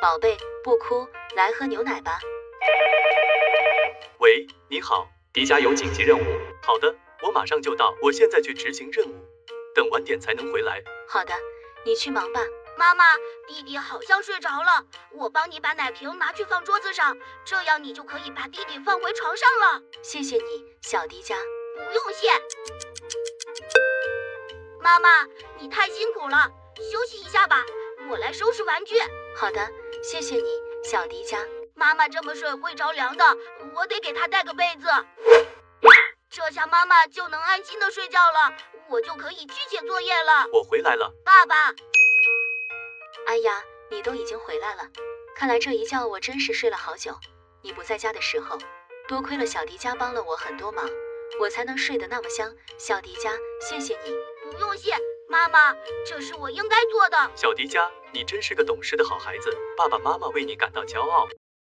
宝贝，不哭，来喝牛奶吧。喂，你好，迪迦有紧急任务。好的，我马上就到，我现在去执行任务，等晚点才能回来。好的，你去忙吧。妈妈，弟弟好像睡着了，我帮你把奶瓶拿去放桌子上，这样你就可以把弟弟放回床上了。谢谢你，小迪迦。不用谢。妈妈，你太辛苦了，休息一下吧，我来收拾玩具。好的，谢谢你，小迪迦。妈妈这么睡会着凉的，我得给她带个被子。这下妈妈就能安心的睡觉了，我就可以去写作业了。我回来了。爸爸。哎呀，你都已经回来了，看来这一觉我真是睡了好久。你不在家的时候，多亏了小迪迦帮了我很多忙，我才能睡得那么香。小迪迦，谢谢你。不用谢，妈妈，这是我应该做的。小迪迦，你真是个懂事的好孩子，爸爸妈妈为你感到骄傲。